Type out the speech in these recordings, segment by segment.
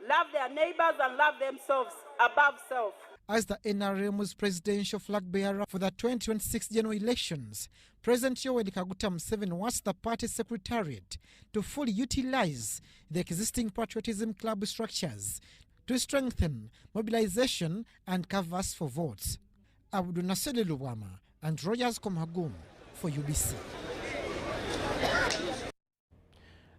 love their neighbors and love themselves above self. As the NRM's presidential flag bearer for the 2026 general elections, President Yoweri Kaguta Museveni wants the party secretariat to fully utilize the existing patriotism club structures to strengthen mobilization and canvass for votes. Abdul Nasser Lukomwa and Rogers Komagum for UBC.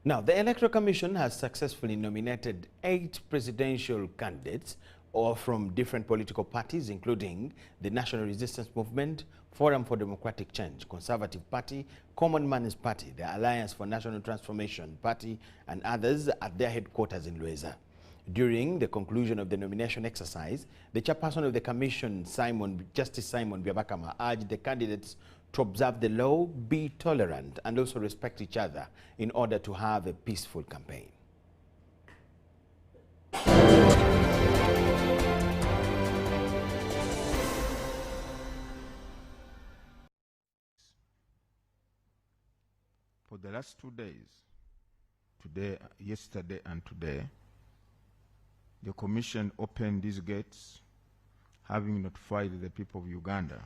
Now, the Electoral Commission has successfully nominated 8 presidential candidates or from different political parties, including the National Resistance Movement, Forum for Democratic Change, Conservative Party, Common Man's Party, the Alliance for National Transformation Party, and others at their headquarters in Lueza. During the conclusion of the nomination exercise, the chairperson of the commission, Justice Simon Byabakama, urged the candidates to observe the law, be tolerant, and also respect each other in order to have a peaceful campaign. For the last 2 days, yesterday and today, the Commission opened these gates, having notified the people of Uganda,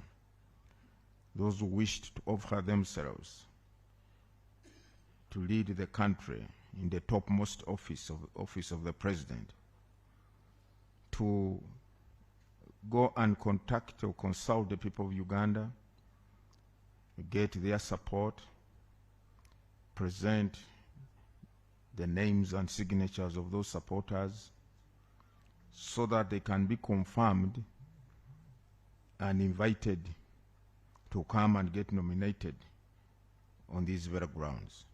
those who wished to offer themselves to lead the country in the topmost office of the President, to go and contact or consult the people of Uganda, get their support, present the names and signatures of those supporters so that they can be confirmed and invited to come and get nominated on these very grounds.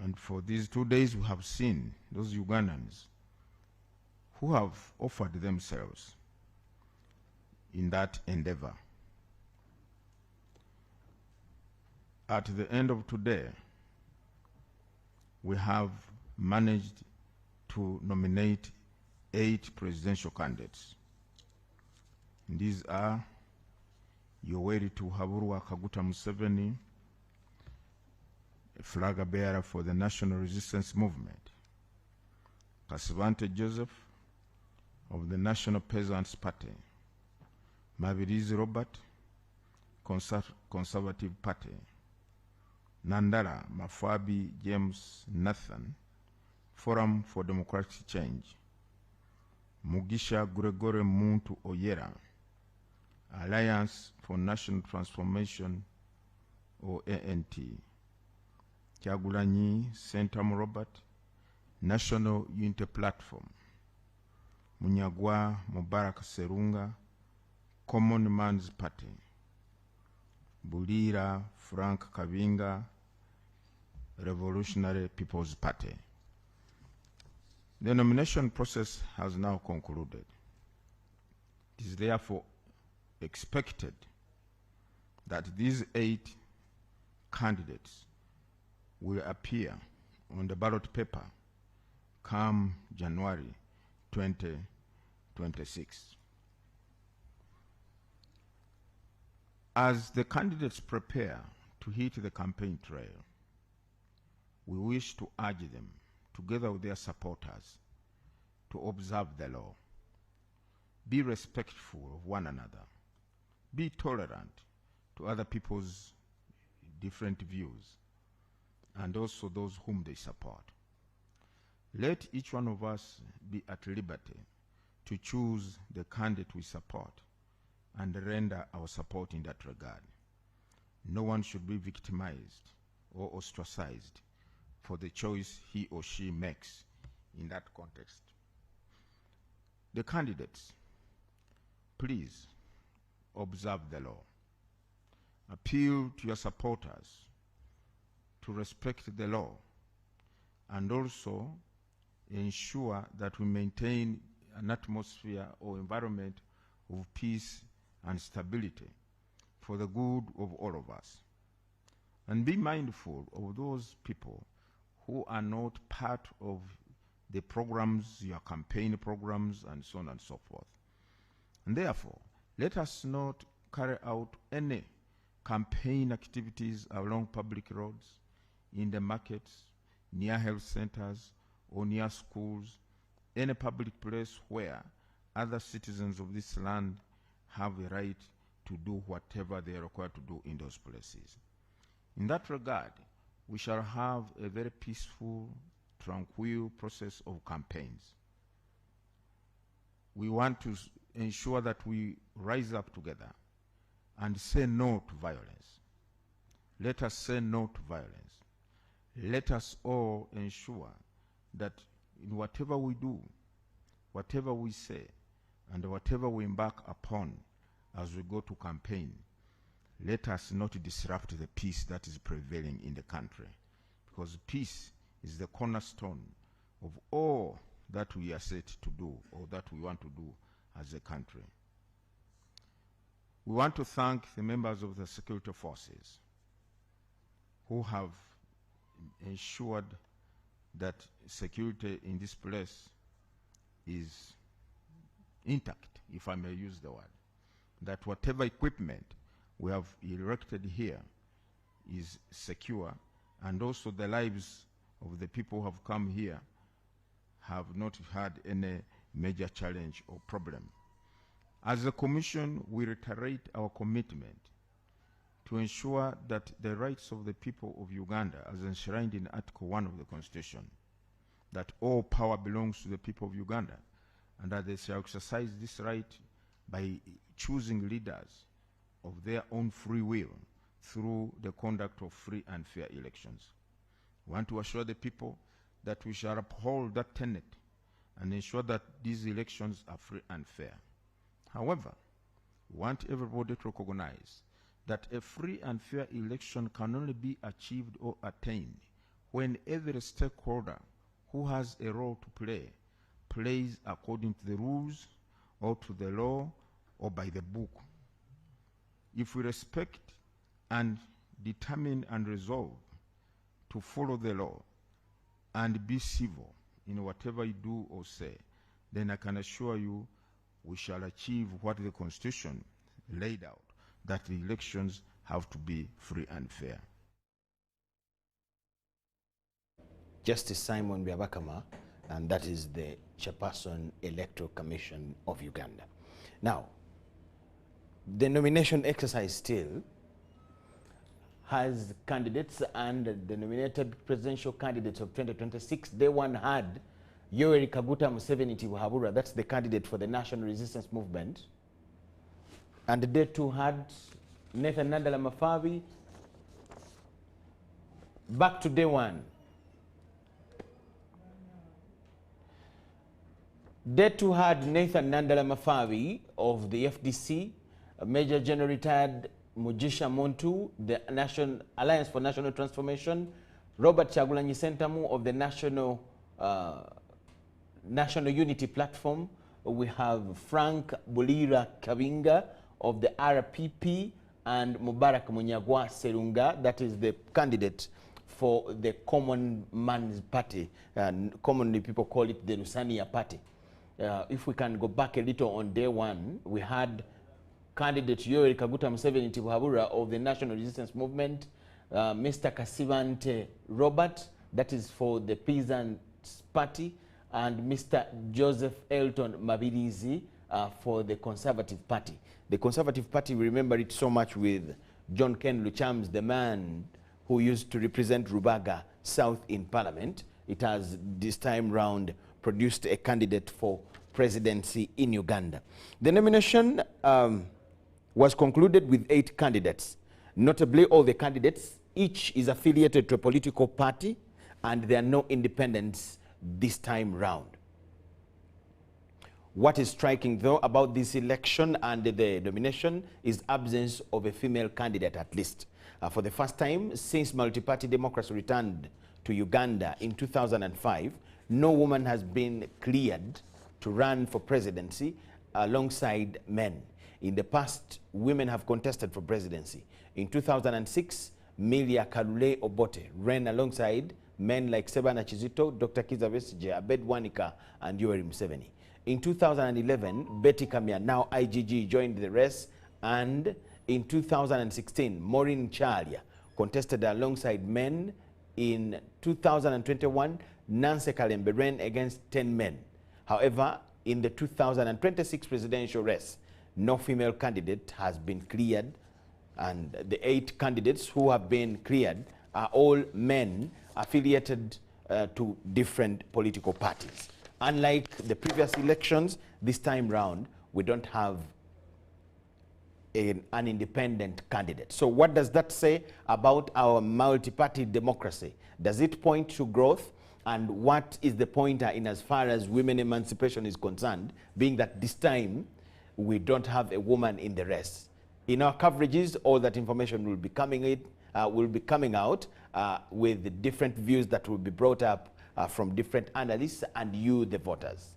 And for these 2 days, we have seen those Ugandans who have offered themselves in that endeavor. At the end of today, we have managed to nominate 8 presidential candidates. And these are Yoweri Tuhaburwa Kaguta Museveni, a flag bearer for the National Resistance Movement, Kasivante Joseph of the National Peasants Party, Mabirizi Robert, Conservative Party, Nandala Mafabi James Nathan, Forum for Democratic Change, Mugisha Muntu Oyera, Alliance for National Transformation or ANT, Kyagulanyi Centam Robert, National Unity Platform, Munyagwa Mubarak Serunga, Common Man's Party, Bulira Frank Kabinga, Revolutionary People's Party. The nomination process has now concluded. It is therefore expected that these 8 candidates will appear on the ballot paper come January 2026. As the candidates prepare to hit the campaign trail, we wish to urge them, together with their supporters, to observe the law, be respectful of one another, be tolerant to other people's different views, and also those whom they support. Let each one of us be at liberty to choose the candidate we support and render our support in that regard. No one should be victimized or ostracized for the choice he or she makes in that context. The candidates, please observe the law. Appeal to your supporters to respect the law and also ensure that we maintain an atmosphere or environment of peace and stability for the good of all of us. And be mindful of those people who are not part of the programs, your campaign programs, and so on and so forth. And therefore, let us not carry out any campaign activities along public roads, in the markets, near health centers, or near schools, any public place where other citizens of this land have a right to do whatever they are required to do in those places. In that regard, we shall have a very peaceful, tranquil process of campaigns. We want to ensure that we rise up together and say no to violence. Let us say no to violence. Let us all ensure that in whatever we do, whatever we say, and whatever we embark upon as we go to campaign, let us not disrupt the peace that is prevailing in the country, because peace is the cornerstone of all that we are set to do or that we want to do as a country. We want to thank the members of the security forces who have ensured that security in this place is intact, if I may use the word, that whatever equipment we have erected here is secure, and also the lives of the people who have come here have not had any major challenge or problem. As a Commission, we reiterate our commitment to ensure that the rights of the people of Uganda, as enshrined in Article 1 of the Constitution, that all power belongs to the people of Uganda, and that they shall exercise this right by choosing leaders of their own free will through the conduct of free and fair elections. We want to assure the people that we shall uphold that tenet and ensure that these elections are free and fair. However, we want everybody to recognize that a free and fair election can only be achieved or attained when every stakeholder who has a role to play plays according to the rules or to the law or by the book. If we respect and determine and resolve to follow the law and be civil in whatever you do or say, then I can assure you we shall achieve what the Constitution laid out, that the elections have to be free and fair. Justice Simon Byabakama, and that is the Chairperson Electoral Commission of Uganda. Now, the nomination exercise still has candidates, and the nominated presidential candidates of 2026, day one had Yoweri Kaguta Museveni Tibuhaburwa, that's the candidate for the National Resistance Movement. And day two had Nathan Nandala Mafabi. Back to day one. Day two had Nathan Nandala Mafabi of the FDC, Major General retired Mugisha Muntu, the Alliance for National Transformation, Robert Kyagulanyi Sentamu of the National Unity Platform. We have Frank Bulira Kabinga of the RPP, and Mubarak Munyagwa Serunga, that is the candidate for the Common Man's Party, and commonly people call it the Lusania Party. If we can go back a little on day one, we had candidate Yoweri Kaguta Museveni Tibuhaburwa of the National Resistance Movement, Mr. Kasivante Robert, that is for the Peasants Party, and Mr. Joseph Elton Mabirizi for the Conservative Party. The Conservative Party, we remember it so much with John Ken Luchams, the man who used to represent Rubaga South in Parliament. It has this time round produced a candidate for presidency in Uganda. The nomination was concluded with 8 candidates. Notably, all the candidates, each is affiliated to a political party, and there are no independents this time round. What is striking, though, about this election and the nomination is absence of a female candidate, at least. For the first time since multi-party democracy returned to Uganda in 2005, no woman has been cleared to run for presidency alongside men. In the past, women have contested for presidency. In 2006, Milia Kalule Obote ran alongside men like Sebana Chizito, Dr. Kizza Besigye, Abed Wanika, and Yoweri Museveni. In 2011, Betty Kamya, now IGG, joined the race, and in 2016, Maureen Chalia contested alongside men. In 2021, Nancy Kalembe ran against 10 men. However, in the 2026 presidential race, no female candidate has been cleared, and the 8 candidates who have been cleared are all men affiliated to different political parties. Unlike the previous elections, this time round, we don't have an independent candidate. So what does that say about our multi-party democracy? Does it point to growth? And what is the pointer in as far as women emancipation is concerned, being that this time we don't have a woman in the race? In our coverages, all that information will be coming out with the different views that will be brought up from different analysts and you, the voters.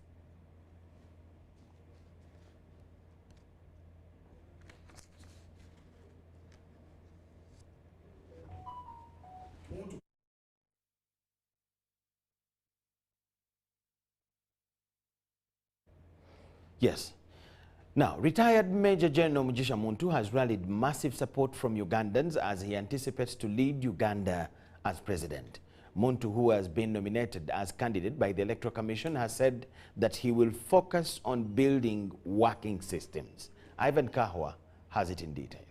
Yes. Now, retired Major General Mugisha Muntu has rallied massive support from Ugandans as he anticipates to lead Uganda as president. Muntu, who has been nominated as candidate by the Electoral Commission, has said that he will focus on building working systems. Ivan Kahwa has it in detail.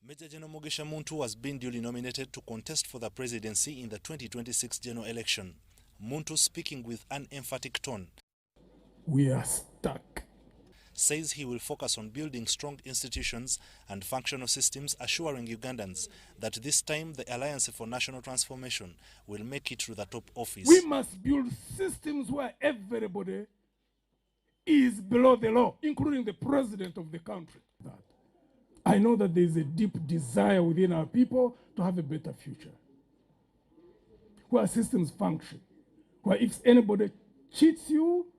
Major General Mugisha Muntu has been duly nominated to contest for the presidency in the 2026 general election. Muntu, speaking with an emphatic tone, "We are stuck," says he will focus on building strong institutions and functional systems, assuring Ugandans that this time the Alliance for National Transformation will make it to the top office. We must build systems where everybody is below the law, including the president of the country. I know that there is a deep desire within our people to have a better future, where systems function, where if anybody cheats you,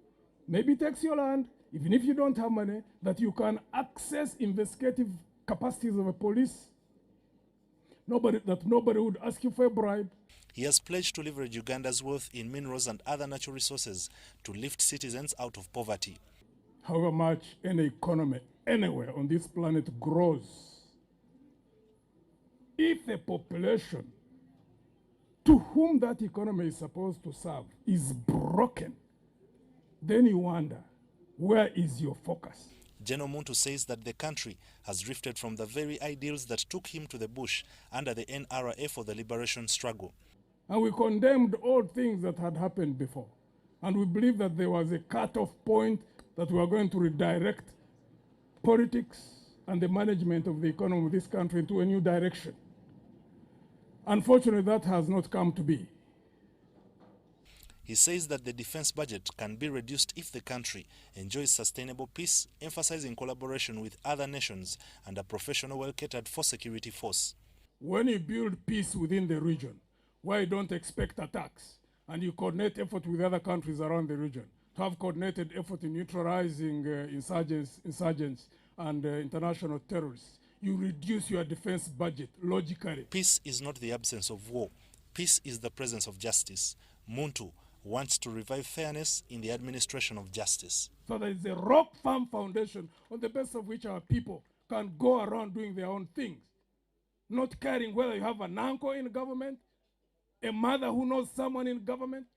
maybe takes your land, even if you don't have money, that you can access investigative capacities of a police, that nobody would ask you for a bribe. He has pledged to leverage Uganda's wealth in minerals and other natural resources to lift citizens out of poverty. However much any economy anywhere on this planet grows, if the population to whom that economy is supposed to serve is broken, then you wonder, where is your focus? General Muntu says that the country has drifted from the very ideals that took him to the bush under the NRA for the liberation struggle. And we condemned all things that had happened before. And we believe that there was a cut-off point that we are going to redirect politics and the management of the economy of this country into a new direction. Unfortunately, that has not come to be. He says that the defense budget can be reduced if the country enjoys sustainable peace, emphasizing collaboration with other nations and a professional, well-catered for security force. When you build peace within the region, where you don't expect attacks, and you coordinate effort with other countries around the region, to have coordinated effort in neutralizing insurgents and international terrorists, you reduce your defense budget logically. Peace is not the absence of war. Peace is the presence of justice. Muntu wants to revive fairness in the administration of justice. So there is a rock-firm foundation on the basis of which our people can go around doing their own things, not caring whether you have an uncle in government, a mother who knows someone in government,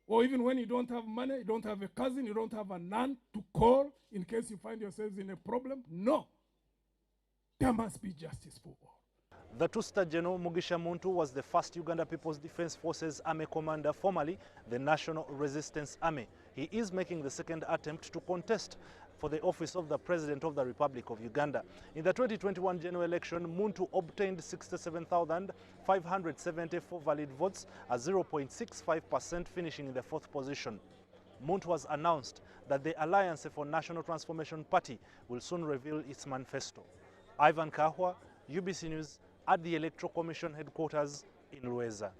or even when you don't have money, you don't have a cousin, you don't have a nan to call in case you find yourselves in a problem. No. There must be justice for all. The two-star General Mugisha Muntu was the first Uganda People's Defense Forces Army commander, formerly the National Resistance Army. He is making the second attempt to contest for the office of the President of the Republic of Uganda. In the 2021 general election, Muntu obtained 67,574 valid votes, a 0.65%, finishing in the 4th position. Muntu has announced that the Alliance for National Transformation Party will soon reveal its manifesto. Ivan Kahwa, UBC News, at the Electoral Commission headquarters in Lueza.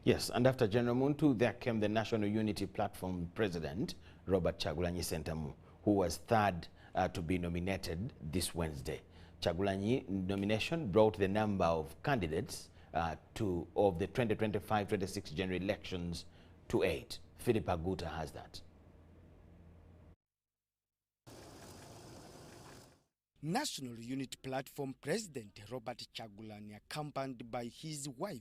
Yes, and after General Muntu, there came the National Unity Platform President, Robert Kyagulanyi Ssentamu, who was third to be nominated this Wednesday. Kyagulanyi nomination brought the number of candidates of the 2025-26 general elections to 8. Philip Aguta has that. National Unity Platform President Robert Kyagulanyi, accompanied by his wife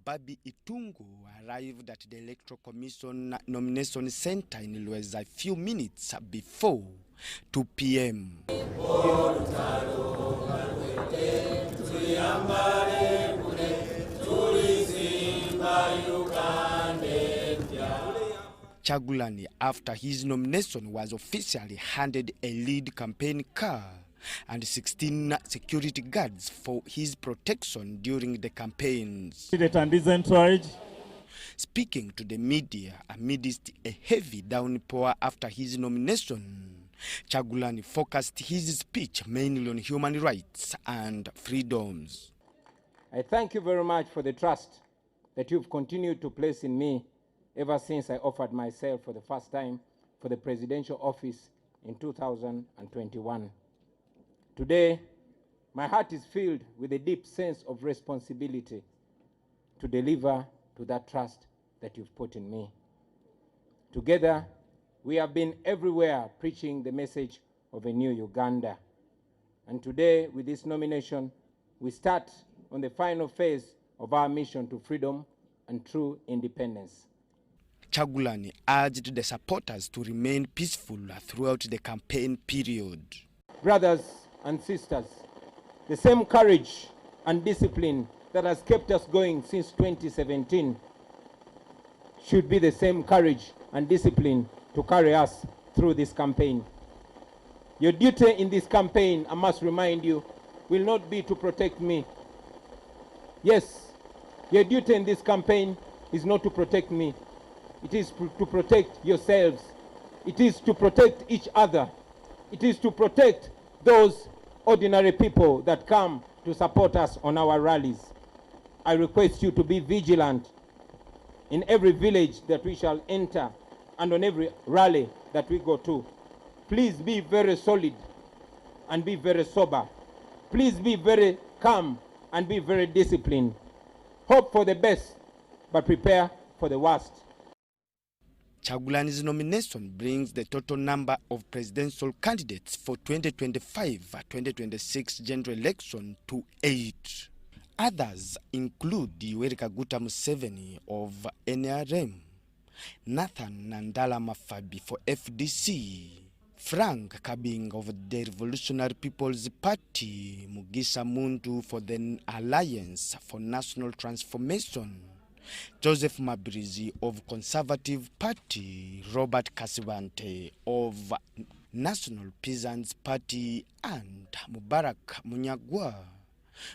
Babi Itungu, arrived at the Electoral Commission Nomination Center in Lueza a few minutes before 2 p.m. Kyagulanyi, after his nomination, was officially handed a lead campaign car and 16 security guards for his protection during the campaigns. Speaking to the media amidst a heavy downpour after his nomination, Kyagulanyi focused his speech mainly on human rights and freedoms. I thank you very much for the trust that you've continued to place in me ever since I offered myself for the first time for the presidential office in 2021. Today, my heart is filled with a deep sense of responsibility to deliver to that trust that you've put in me. Together, we have been everywhere preaching the message of a new Uganda. And today, with this nomination, we start on the final phase of our mission to freedom and true independence. Kyagulanyi urged the supporters to remain peaceful throughout the campaign period. Brothers and sisters, the same courage and discipline that has kept us going since 2017 should be the same courage and discipline to carry us through this campaign. Your duty in this campaign, I must remind you, will not be to protect me. Yes, your duty in this campaign is not to protect me. It is to protect yourselves. It is to protect each other. It is to protect those ordinary people that come to support us on our rallies. I request you to be vigilant in every village that we shall enter and on every rally that we go to. Please be very solid and be very sober. Please be very calm and be very disciplined. Hope for the best, but prepare for the worst. Kyagulanyi's nomination brings the total number of presidential candidates for 2025-2026 general election to 8. Others include Yoweri Kaguta Museveni of NRM, Nandala Mafabi for FDC, Frank Kabing of the Revolutionary People's Party, Mugisha Muntu for the Alliance for National Transformation, Joseph Mabirizi of Conservative Party, Robert Kasibante of National Peasants Party, and Mubarak Munyagwa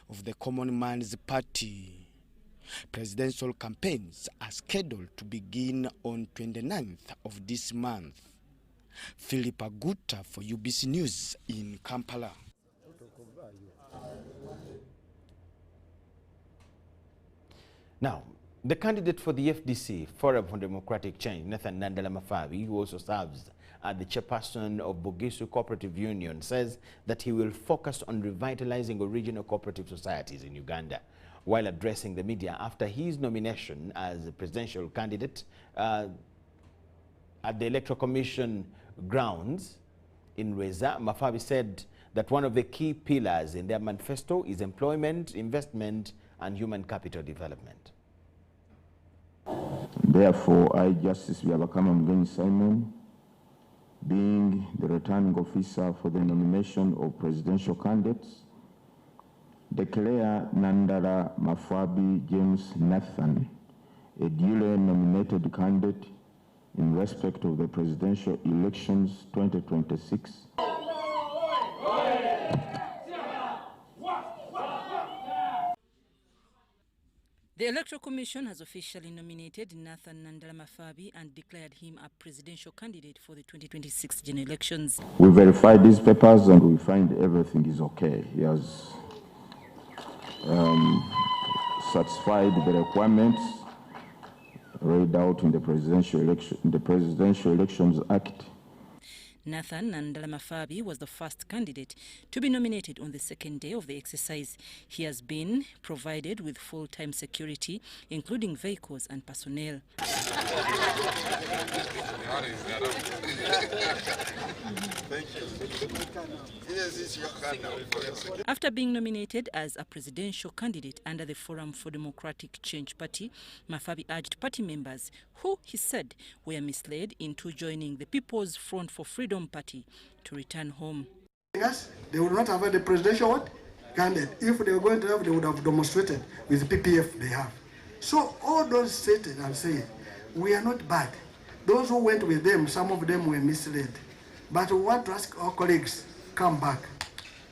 of the Common Man's Party. Presidential campaigns are scheduled to begin on 29th of this month. Philip Aguta for UBC News in Kampala. Now, the candidate for the FDC, Forum for Democratic Change, Nandala Mafabi, who also serves as the chairperson of Bugisu Cooperative Union, says that he will focus on revitalizing original cooperative societies in Uganda while addressing the media after his nomination as a presidential candidate at the Electoral Commission grounds in Rweza. Mafabi said that one of the key pillars in their manifesto is employment, investment, and human capital development. Therefore, I, Justice Byabakama Mugenyi Simon, being the returning officer for the nomination of presidential candidates, declare Nandala Mafabi James Nathan a duly nominated candidate in respect of the presidential elections 2026. The Electoral Commission has officially nominated Nathan Nandala Mafabi and declared him a presidential candidate for the 2026 general elections. We verified these papers and we find everything is okay. He has satisfied the requirements laid out in the Presidential Elections Act. Nandala Mafabi was the first candidate to be nominated on the second day of the exercise. He has been provided with full-time security, including vehicles and personnel. After being nominated as a presidential candidate under the Forum for Democratic Change Party, Mafabi urged party members who, he said, were misled into joining the People's Front for Freedom Party to return home. Yes, they would not have had the presidential candidate. If they were going to have, they would have demonstrated with the PPF they have. So all those stated and saying, we are not bad. Those who went with them, some of them were misled. But we want to ask our colleagues, come back.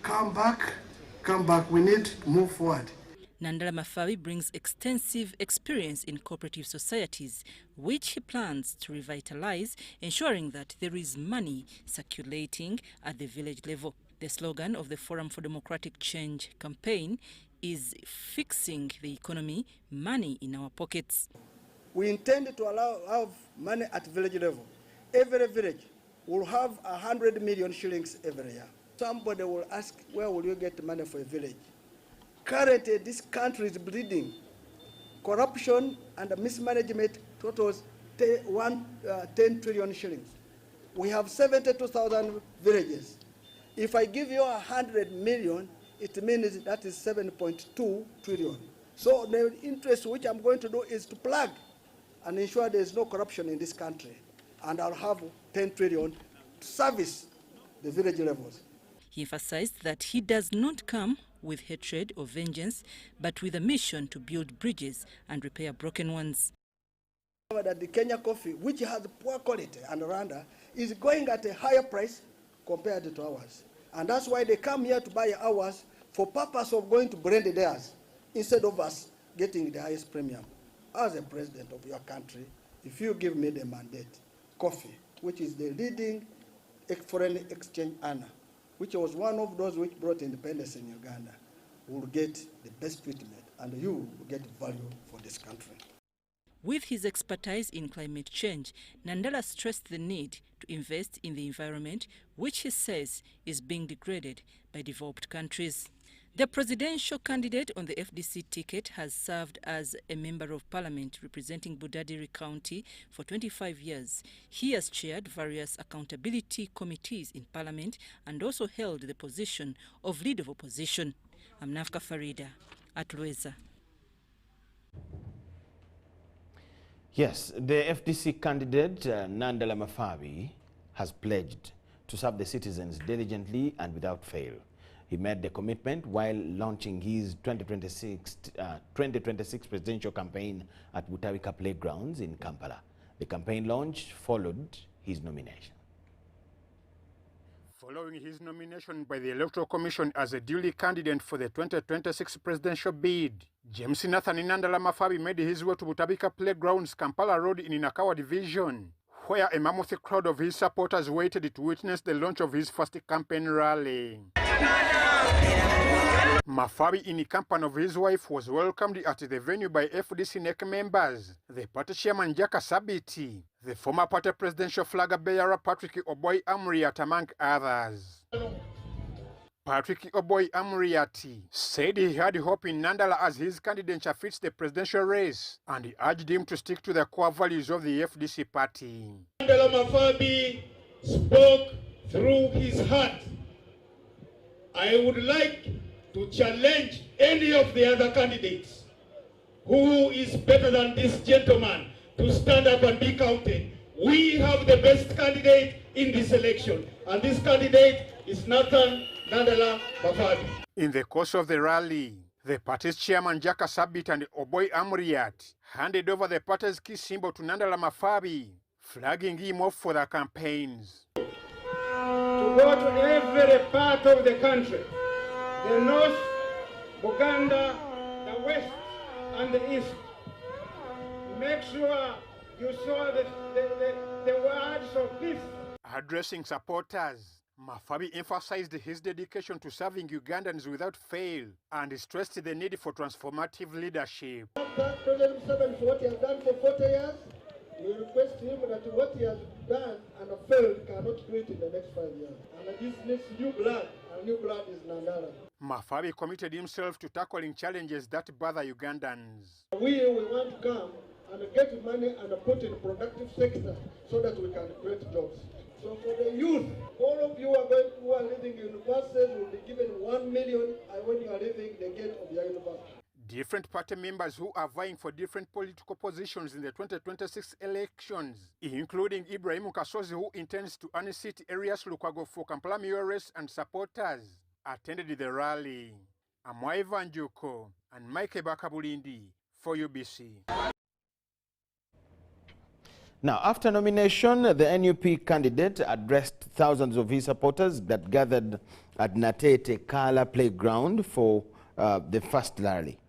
Come back, come back. We need to move forward. Nandala Mafabi brings extensive experience in cooperative societies, which he plans to revitalize, ensuring that there is money circulating at the village level. The slogan of the Forum for Democratic Change campaign is fixing the economy, money in our pockets. We intend to have money at village level. Every village will have 100 million shillings every year. Somebody will ask, where will you get money for a village? Currently, this country is bleeding. Corruption and mismanagement totals 10 trillion shillings. We have 72,000 villages. If I give you 100 million, it means that is 7.2 trillion. So the interest which I'm going to do is to plug and ensure there is no corruption in this country. And I'll have 10 trillion to service the village levels. He emphasized that he does not come with hatred or vengeance, but with a mission to build bridges and repair broken ones. That the Kenya coffee, which has poor quality and Rwanda, is going at a higher price compared to ours. And that's why they come here to buy ours for purpose of going to blend theirs, instead of us getting the highest premium. As a president of your country, if you give me the mandate, coffee, which is the leading foreign exchange earner, which was one of those which brought independence in Uganda, will get the best treatment, and you will get value for this country. With his expertise in climate change, Nandala stressed the need to invest in the environment, which he says is being degraded by developed countries. The presidential candidate on the FDC ticket has served as a member of parliament representing Budadiri County for 25 years. He has chaired various accountability committees in parliament and also held the position of leader of opposition. I'm Nafka Farida at Lueza. Yes, the FDC candidate, Nandala Mafabi, has pledged to serve the citizens diligently and without fail. He made the commitment while launching his 2026 presidential campaign at Butawika Playgrounds in Kampala. The campaign launch followed his nomination. Following his nomination by the Electoral Commission as a duly candidate for the 2026 presidential bid, James Nandala Mafabi made his way to Butawika Playgrounds, Kampala Road in Inakawa Division, where a mammoth crowd of his supporters waited to witness the launch of his first campaign rally. Mafabi, in company of his wife, was welcomed at the venue by FDC NEC members, the party chairman Jaka Sabiti, the former party presidential flag bearer Patrick Oboy Amriat, among others. Patrick Oboy Amriati said he had hope in Nandala as his candidature fits the presidential race, and he urged him to stick to the core values of the FDC party. Nandala Mafabi spoke through his heart. I would like to challenge any of the other candidates who is better than this gentleman to stand up and be counted. We have the best candidate in this election, and this candidate is Nandala Mafabi. In the course of the rally, the party's chairman Jaka Sabit and Oboy Amriat handed over the party's key symbol to Nandala Mafabi, flagging him off for the campaigns. To go to every part of the country, the north, Buganda, the west, and the east. Make sure you saw the words of peace. Addressing supporters, Mafabi emphasized his dedication to serving Ugandans without fail and stressed the need for transformative leadership. President Museveni, for what he has done for 40 years, We request him that what he has done and failed cannot do it in the next 5 years. And this needs new blood, and new blood is Nandala. Mafabi committed himself to tackling challenges that bother Ugandans. We want to come and get money and put in productive sector so that we can create jobs. So for the youth, all of you who are living in universities will be given 1 million when you are leaving the gate of your university. Different party members who are vying for different political positions in the 2026 elections, including Ibrahim Kasozi, who intends to unseat Arias Lukwago for Kampala mayoress and supporters, attended the rally. Amwa Evanjuko and Mike Bakabulindi for UBC. Now, after nomination, the NUP candidate addressed thousands of his supporters that gathered at Natete Kala Playground for the first rally.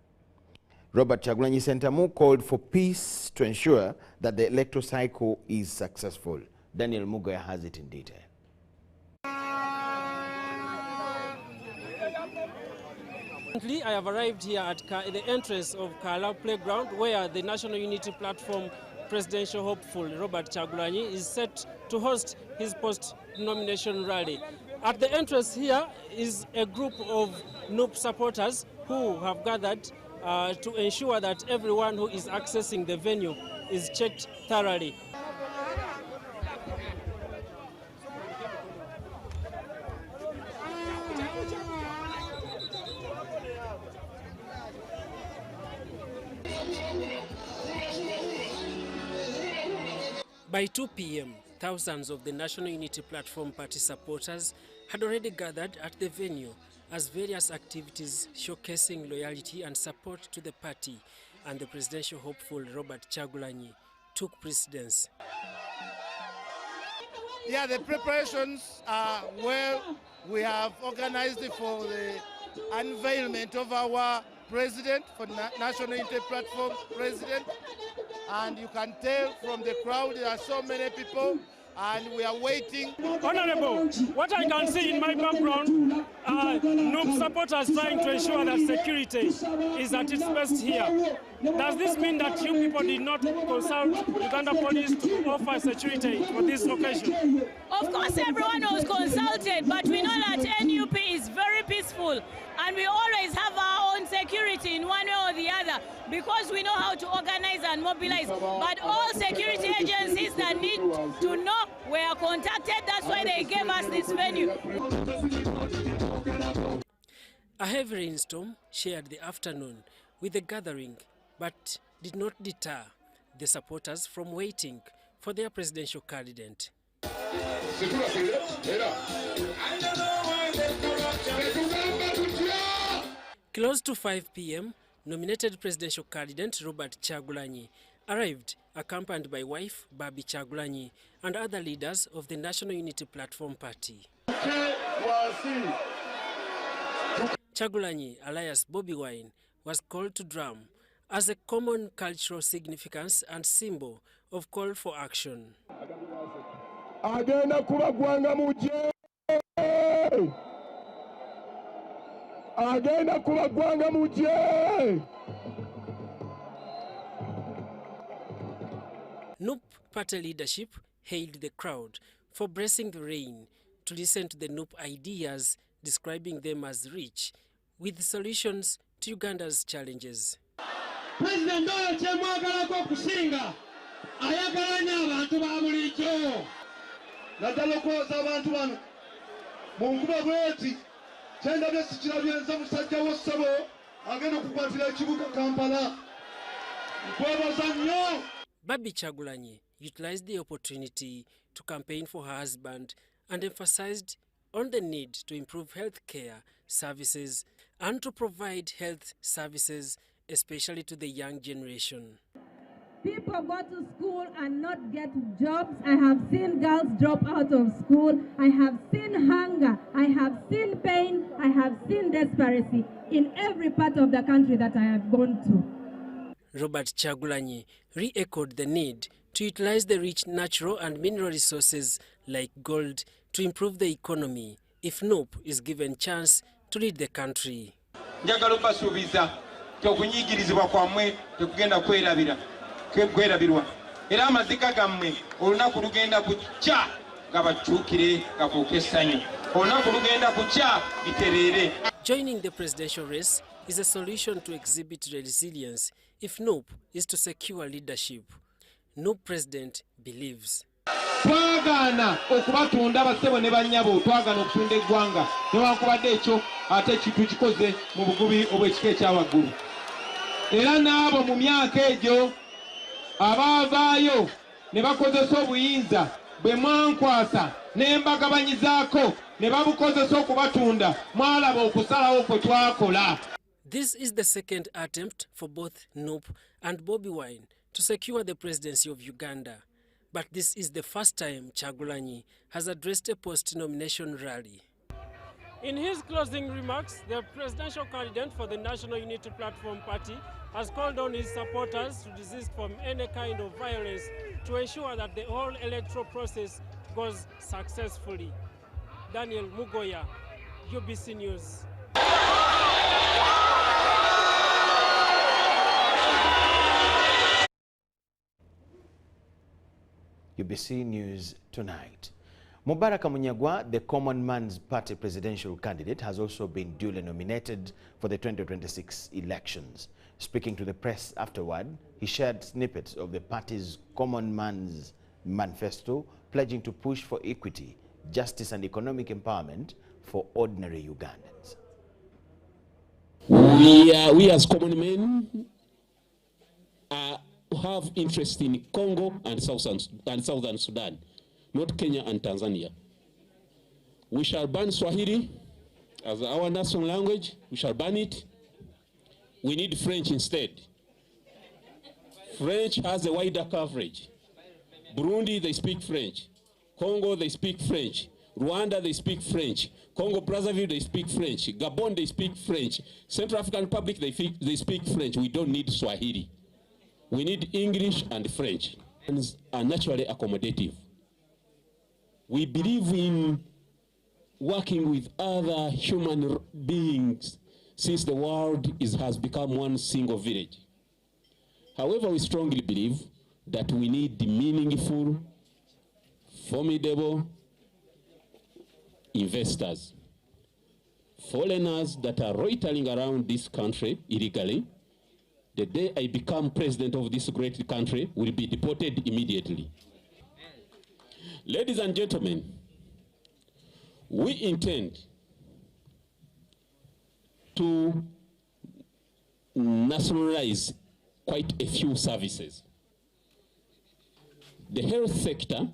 Robert Kyagulanyi Sentamu called for peace to ensure that the electoral cycle is successful. Daniel Mugoya has it in detail. I have arrived here at the entrance of Kala Playground, where the National Unity Platform presidential hopeful Robert Kyagulanyi is set to host his post-nomination rally. At the entrance here is a group of NUP supporters who have gathered to ensure that everyone who is accessing the venue is checked thoroughly. By 2 p.m., thousands of the National Unity Platform Party supporters had already gathered at the venue as various activities showcasing loyalty and support to the party and the presidential hopeful Robert Kyagulanyi took precedence. Yeah, the preparations are well. We have organized for the unveilment of our president, for National Unity Platform president. And you can tell from the crowd there are so many people, and we are waiting. Honorable, what I can see in my background are NUP supporters trying to ensure that security is at its best here. Does this mean that you people did not consult Uganda Police to offer security for this occasion? Of course, everyone was consulted, but we know that NUP is very peaceful, and we always have our own security in one way or the other, because we know how to organize and mobilize. But all security agencies that need to know were contacted. That's why they gave us this venue. A heavy rainstorm shared the afternoon with the gathering, but did not deter the supporters from waiting for their presidential candidate. Close to 5 p.m., nominated presidential candidate Robert Kyagulanyi arrived, accompanied by wife Babi Kyagulanyi and other leaders of the National Unity Platform Party. Kyagulanyi, alias Bobby Wine, was called to drum as a common cultural significance and symbol of call for action. Agenda kubagwanga muje. Agenda kubagwanga muje. NUP party leadership hailed the crowd for bracing the rain to listen to the NUP ideas, describing them as rich, with solutions to Uganda's challenges. President oyo kyemwagalako okusinga ayagala nnyo abantu ba bulijjo naddala okwoza abantu bano mu nkuba bweti kyendabye sikirabye nze musajja w'essebo agenda okukwatira ekibuga Kampala nkwebaza nnyo. Babi Kyagulanyi utilized the opportunity to campaign for her husband and emphasized on the need to improve health care services and to provide health services, especially to the young generation. People go to school and not get jobs. I have seen girls drop out of school. I have seen hunger. I have seen pain. I have seen desperation in every part of the country that I have gone to. Robert Kyagulanyi re-echoed the need to utilize the rich natural and mineral resources like gold to improve the economy if NUP is given chance to lead the country. Njagala okubasuubiza okunyigirizibwa kwammwe tekugenda kwerabirwa era amazika gammwe olunaku lugenda kukya nga bakyukire gafuuke essanyu, olunaku lugenda kukya litereere. Joining the presidential race is a solution to exhibit resilience if NUP is to secure leadership. NUP president believes. Twagaana okubatunda bassebo ne bannyabo, twagaana okutunda eggwanga newankubadde ekyo ate ekintu kikoze mu bugubi obw'ekika ekyawaggulu. Era n'abo mu myaka egyo abaavaayo ne bakozesa obuyinza bwe mwankwasa ne mbagabanyizaako ne babukozesa okubatunda, mwalaba okusalawo kwe twakola. This is the second attempt for both NUP and Bobi Wine to secure the presidency of Uganda. But this is the first time Kyagulanyi has addressed a post-nomination rally. In his closing remarks, the presidential candidate for the National Unity Platform Party has called on his supporters to desist from any kind of violence to ensure that the whole electoral process goes successfully. Daniel Mugoya, UBC News. UBC News tonight. Mubaraka Munyagwa, the Common Man's Party presidential candidate, has also been duly nominated for the 2026 elections. Speaking to the press afterward, he shared snippets of the party's Common Man's manifesto, pledging to push for equity, justice and economic empowerment for ordinary Ugandans. We as common men have interest in Congo and Southern Sudan, not Kenya and Tanzania. We shall ban Swahili as our national language. We shall ban it. We need French instead. French has a wider coverage. Burundi, they speak French. Congo, they speak French. Rwanda, they speak French. Congo Brazzaville, they speak French. Gabon, they speak French. Central African Republic, they speak French. We don't need Swahili. We need English and French. Are naturally accommodative. We believe in working with other human beings since the world has become one single village. However, we strongly believe that we need meaningful, formidable investors, foreigners that are loitering around this country illegally. The day I become president of this great country will be deported immediately. Ladies and gentlemen, we intend to nationalize quite a few services. The health sector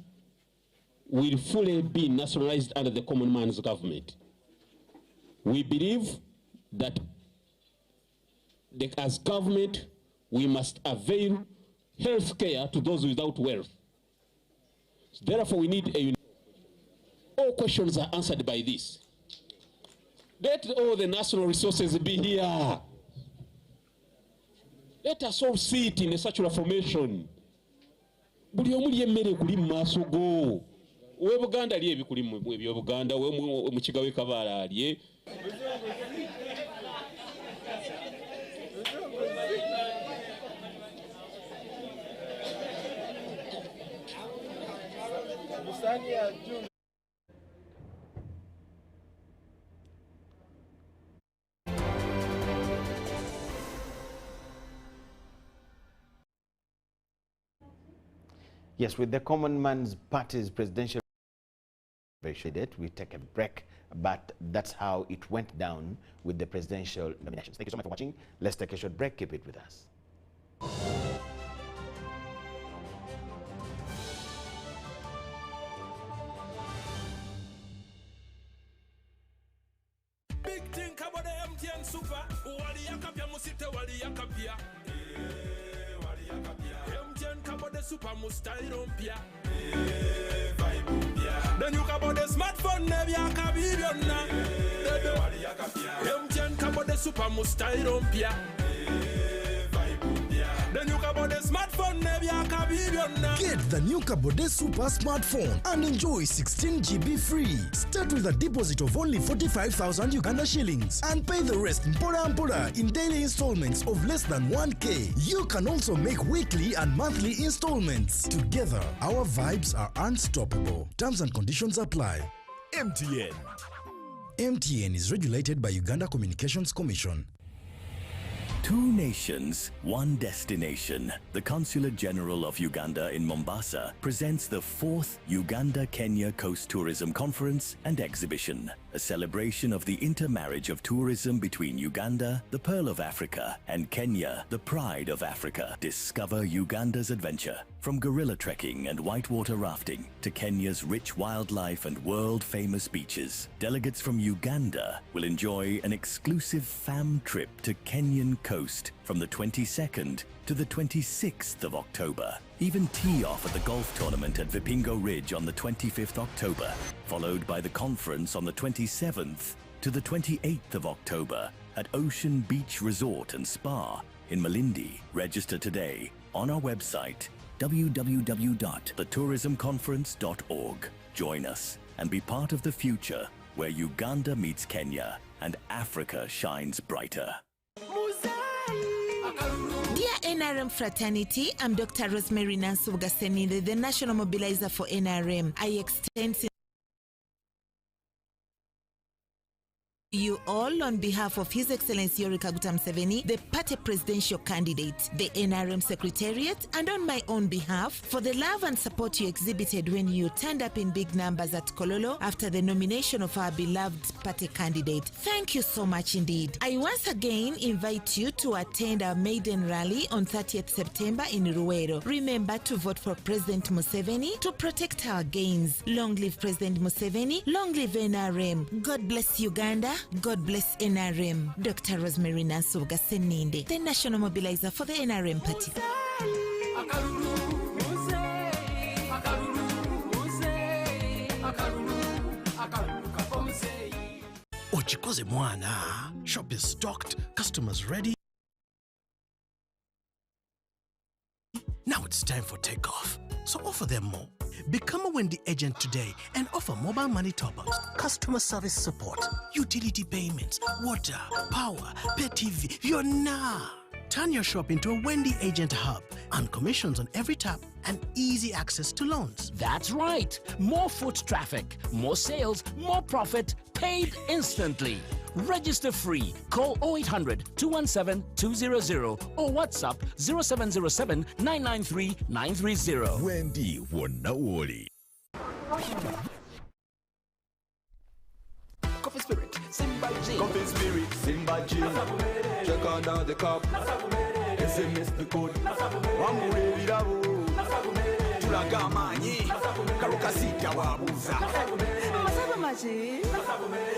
will fully be nationalized under the common man's government. We believe that as government, we must avail health care to those without wealth. Therefore, we need all questions are answered by this. Let all the national resources be here. Let us all sit in a circular formation. Buli omuli emmere kuli mu maaso go. Owe Buganda ali ebikuli mu by'Obuganda, owe mu Kigawe Kabaala ali. Yes, with the Common Man's Party's presidential date, we take a break, but that's how it went down with the presidential nominations. Thank you so much for watching. Let's take a short break. Keep it with us. Big thing about the MTN Super. Wali yakapia musite wali yakapia. MTN kabo de super mustairo mpia. Then you kabo de smartphone nevi akabibiona. MTN kabo de super mustairo mpia. Then you kabo de smartphone nevi akabibiona. the new Kabode Super smartphone and enjoy 16 GB free. Start with a deposit of only 45,000 Uganda shillings and pay the rest mpora in daily installments of less than 1K. You can also make weekly and monthly installments. Together, our vibes are unstoppable. Terms and conditions apply. MTN. MTN is regulated by Uganda Communications Commission. Two nations, one destination. The Consulate General of Uganda in Mombasa presents the 4th Uganda-Kenya Coast Tourism Conference and Exhibition, a celebration of the intermarriage of tourism between Uganda, the Pearl of Africa, and Kenya, the Pride of Africa. Discover Uganda's adventure, from gorilla trekking and whitewater rafting to Kenya's rich wildlife and world-famous beaches. Delegates from Uganda will enjoy an exclusive fam trip to Kenyan coast from the 22nd to the 26th of October. Even tee off at the golf tournament at Vipingo Ridge on the 25th October, followed by the conference on the 27th to the 28th of October at Ocean Beach Resort and Spa in Malindi. Register today on our website www.thetourismconference.org. Join us and be part of the future where Uganda meets Kenya and Africa shines brighter. Dear NRM fraternity, I'm Dr. Rosemary Nansu Gaseninde, the National Mobilizer for NRM. I extend you all on behalf of His Excellency Yoweri Kaguta Museveni, the party presidential candidate, the NRM Secretariat, and on my own behalf, for the love and support you exhibited when you turned up in big numbers at Kololo after the nomination of our beloved party candidate. Thank you so much indeed. I once again invite you to attend our maiden rally on 30th September in Ruwero. Remember to vote for President Museveni to protect our gains. Long live President Museveni, long live NRM. God bless Uganda. God bless NRM. Dr. Rosemary Nansu Gaseninde, the National Mobilizer for the NRM Party. Ochikoze mwana. Shop is stocked, customers ready. Now it's time for takeoff. So offer them more. Become a Wendy agent today and offer mobile money top-ups, customer service support, utility payments, water, power, pay TV. You're nah. Turn your shop into a Wendy agent hub and commissions on every tap and easy access to loans. That's right. More foot traffic, more sales, more profit, paid instantly. Register free. Call 0800-217-200 or WhatsApp 0707-993-930. Wendy Wanaoli. Coffee Spirit, Simba Gin. Coffee Spirit, Simba Gin. Check on down the cup. SMS the code. Wamure virabo. Tulagamani. Karukasita wabuza. Masabu maji. Masabu maji.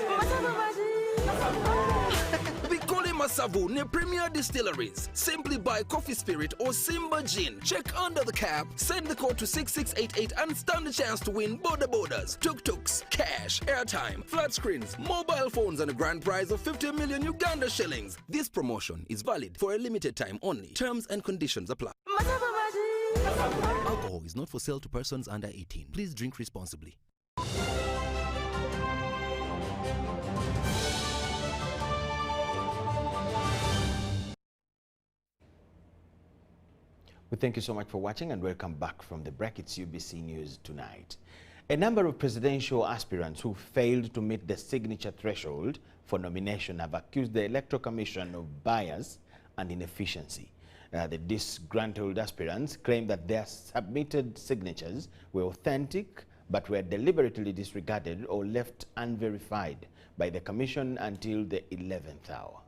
Bikole Masavu ne Premier Distilleries. Simply buy Coffee Spirit or Simba Gin. Check under the cap, send the code to 6688 and stand a chance to win border borders, tuk-tuks, cash, airtime, flat screens, mobile phones and a grand prize of 50 million Uganda shillings. This promotion is valid for a limited time only. Terms and conditions apply. Alcohol is not for sale to persons under 18. Please drink responsibly. We thank you so much for watching and welcome back from the break. It's UBC News Tonight. A number of presidential aspirants who failed to meet the signature threshold for nomination have accused the Electoral Commission of bias and inefficiency. The disgruntled aspirants claim that their submitted signatures were authentic but were deliberately disregarded or left unverified by the Commission until the 11th hour.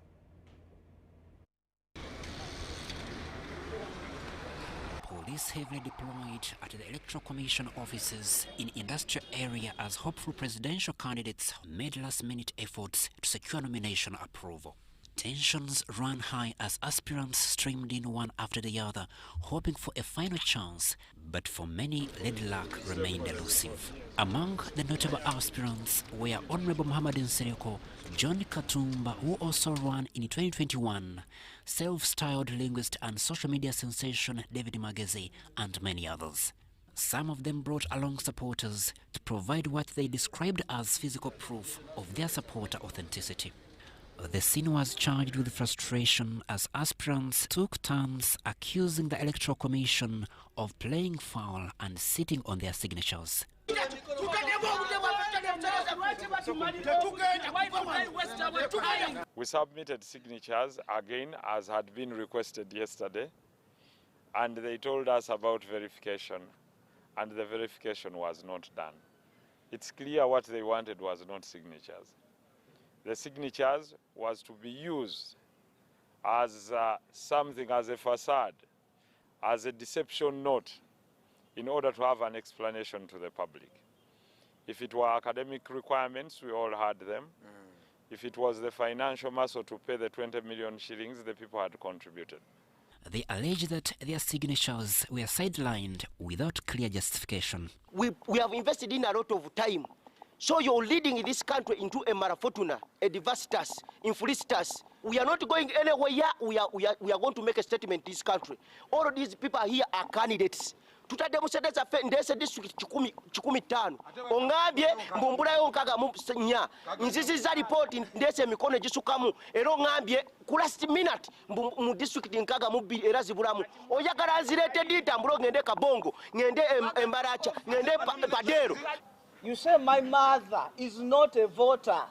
Police heavily deployed at the Electoral Commission offices in industrial area as hopeful presidential candidates made last-minute efforts to secure nomination approval. Tensions ran high as aspirants streamed in one after the other, hoping for a final chance, but for many, lead luck remained elusive. Among the notable aspirants were Honorable Muhammad Nsereko, John Katumba, who also ran in 2021, self-styled linguist and social media sensation David Magezi, and many others. Some of them brought along supporters to provide what they described as physical proof of their supporter authenticity. The scene was charged with frustration as aspirants took turns accusing the Electoral Commission of playing foul and sitting on their signatures. We submitted signatures again as had been requested yesterday, and they told us about verification, and the verification was not done. It's clear what they wanted was not signatures. The signatures was to be used as something, as a facade, as a deception note, in order to have an explanation to the public. If it were academic requirements, we all had them. If it was the financial muscle to pay the 20 million shillings, the people had contributed. They allege that their signatures were sidelined without clear justification. We have invested in a lot of time. So you're leading this country into a marafortuna, a diversitas, inflistas. We are not going anywhere. We are going to make a statement in this country. All of these people here are candidates. Tutademusedeza fe ndese district 15 ongambye mbumbula yo nkaga mu nya nzizi za report ndese mikono gisukamu ero ngambye ku last minute mu district nkaga mu era zibulamu oyagala nzirete dita mbulo ngende kabongo ngende embaracha ngende padero. You say my mother is not a voter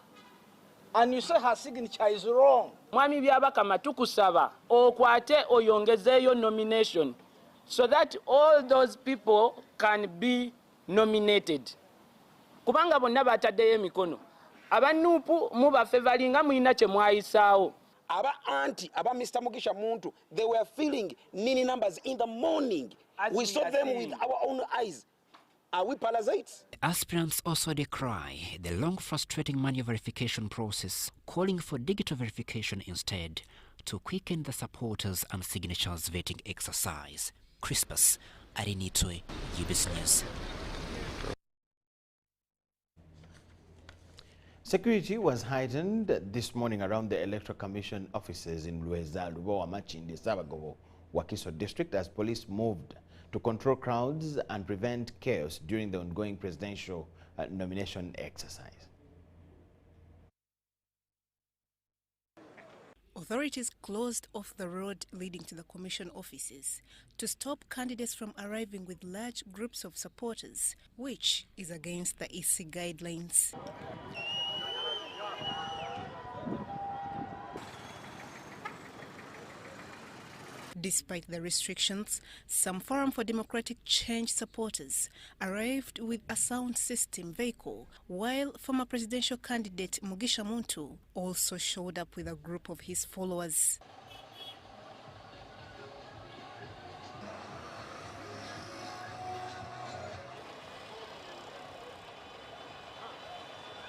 and you say her signature is wrong. Mwami byabakama tukusaba okwate oyongezeyo nomination so that all those people can be nominated. Kubanga bonna bataddeyo emikono. Abanupu muba favoringa muina kye mwayisaawo. Aba anti, aba Mr. Mugisha Muntu, they were feeling nini numbers in the morning. We saw them with our own eyes. Are we parasites? The aspirants also decry the long frustrating manual verification process, calling for digital verification instead to quicken the supporters and signatures vetting exercise. Crispus Arinitwe, UBC News. Security was heightened this morning around the Electoral Commission offices in Lueza, Lukomwa, in the Sabagovo, Wakiso district as police moved to control crowds and prevent chaos during the ongoing presidential nomination exercise. Authorities closed off the road leading to the commission offices to stop candidates from arriving with large groups of supporters, which is against the EC guidelines. Despite the restrictions, some Forum for Democratic Change supporters arrived with a sound system vehicle, while former presidential candidate Mugisha Muntu also showed up with a group of his followers.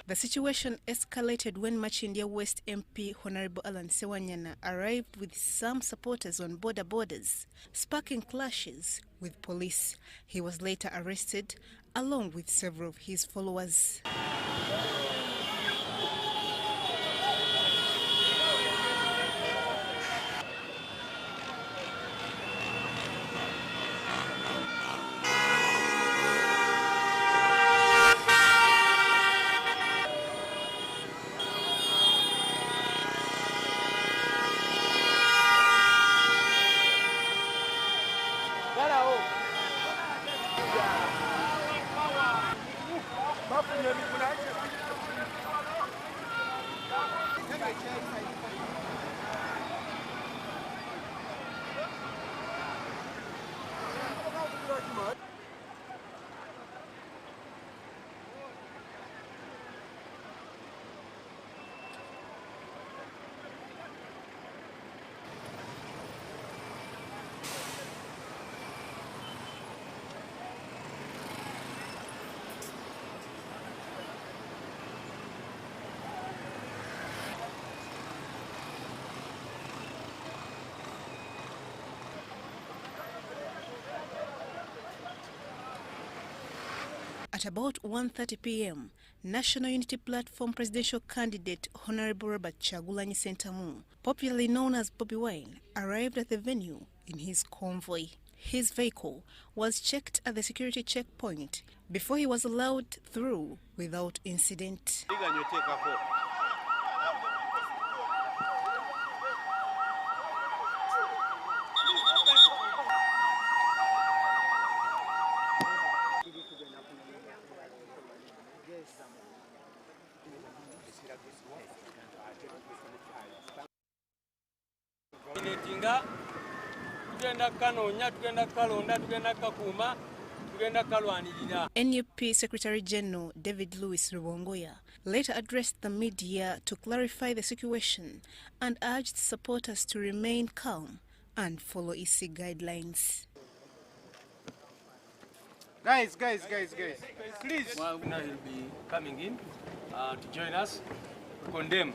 The situation escalated when Machindia West MP Honorable Alan Sewanyana arrived with some supporters on border borders, sparking clashes with police. He was later arrested along with several of his followers. At about 1:30 p.m., National Unity Platform presidential candidate Honorable Robert Kyagulanyi Sentamu, popularly known as Bobby Wine, arrived at the venue in his convoy. His vehicle was checked at the security checkpoint before he was allowed through without incident. NUP Secretary General David Louis Rubongoya later addressed the media to clarify the situation and urged supporters to remain calm and follow EC guidelines. Guys, please. Well, now he'll be coming in to join us to condemn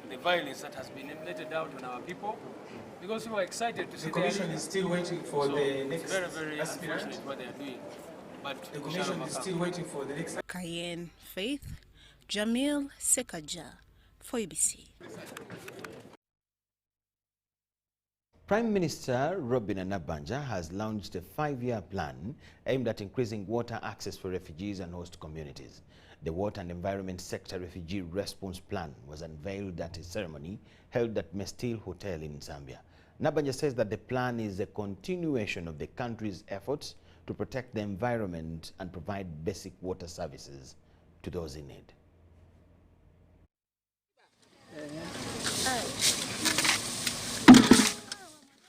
the violence that has been meted out on our people, because we were excited to see the commission is still waiting for the next very unfortunate what they are doing. But the commission is still waiting for the next. Cayenne Faith, Jamil Sekaja for ABC. Prime Minister Robin Anabanja has launched a 5-year plan aimed at increasing water access for refugees and host communities. The Water and Environment Sector Refugee Response Plan was unveiled at a ceremony held at Micheal Hotel in Zambia. Nabanja says that the plan is a continuation of the country's efforts to protect the environment and provide basic water services to those in need.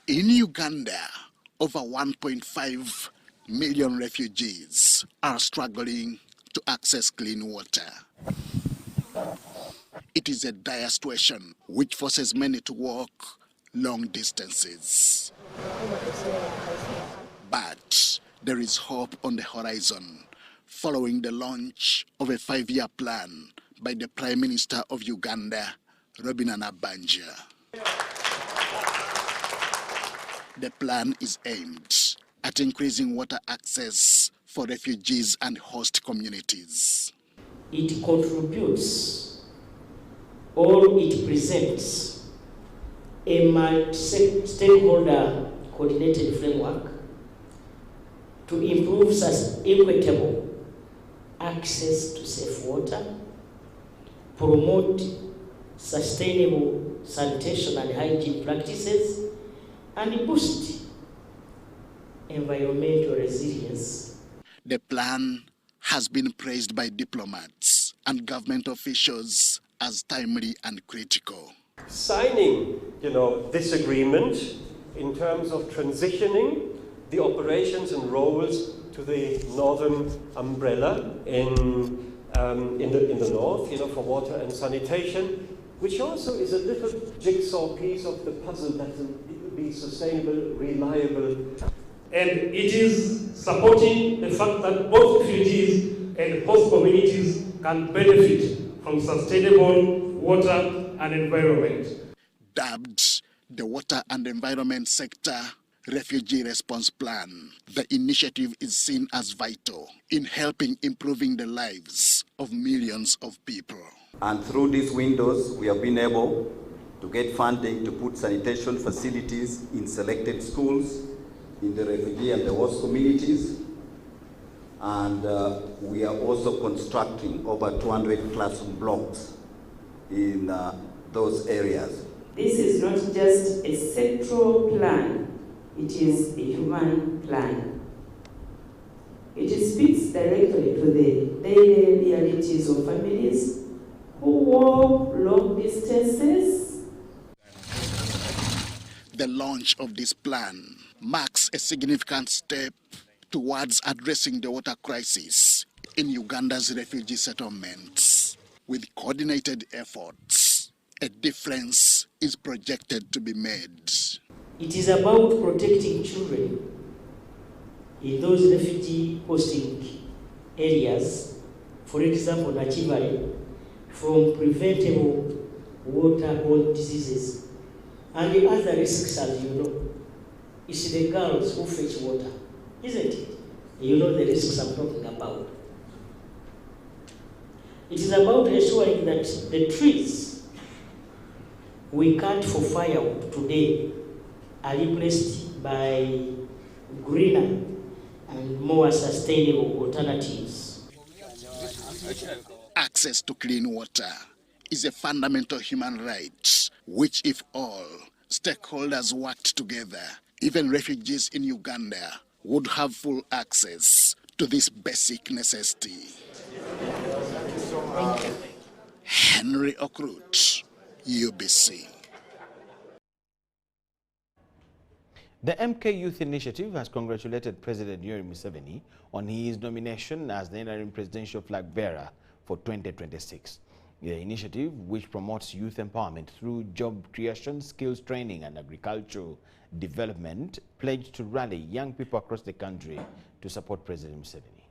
In Uganda, over 1.5 million refugees are struggling to access clean water. It is a dire situation which forces many to walk long distances. But there is hope on the horizon following the launch of a 5-year plan by the Prime Minister of Uganda, Robin Anabanja. The plan is aimed at increasing water access for refugees and host communities. It contributes or it presents a multi-stakeholder coordinated framework to improve equitable access to safe water, promote sustainable sanitation and hygiene practices, and boost environmental resilience. The plan has been praised by diplomats and government officials as timely and critical. Signing, this agreement in terms of transitioning the operations and roles to the northern umbrella in the north, for water and sanitation, which also is a little jigsaw piece of the puzzle that will be sustainable, reliable. And it is supporting the fact that both refugees and host communities can benefit from sustainable water and environment. Dubbed the Water and Environment Sector Refugee Response Plan, the initiative is seen as vital in helping improving the lives of millions of people. And through these windows, we have been able to get funding to put sanitation facilities in selected schools in the refugee and the host communities. And we are also constructing over 200 classroom blocks in those areas. This is not just a sectoral plan, it is a human plan. It speaks directly to the daily realities of families who walk long distances. The launch of this plan marks a significant step towards addressing the water crisis in Uganda's refugee settlements. With coordinated efforts, a difference is projected to be made. It is about protecting children in those refugee hosting areas, for example, Nachivale, from preventable waterborne diseases and the other risks, as you know. It's the girls who fetch water, isn't it? You know the risks I'm talking about. It is about ensuring that the trees we cut for firewood today are replaced by greener and more sustainable alternatives. Access to clean water is a fundamental human right, which if all stakeholders worked together, even refugees in Uganda would have full access to this basic necessity. Henry Okrut, UBC. The MK Youth Initiative has congratulated President Yoweri Museveni on his nomination as the interim presidential flag bearer for 2026. The initiative, which promotes youth empowerment through job creation, skills training and agricultural development, pledged to rally young people across the country to support President Museveni.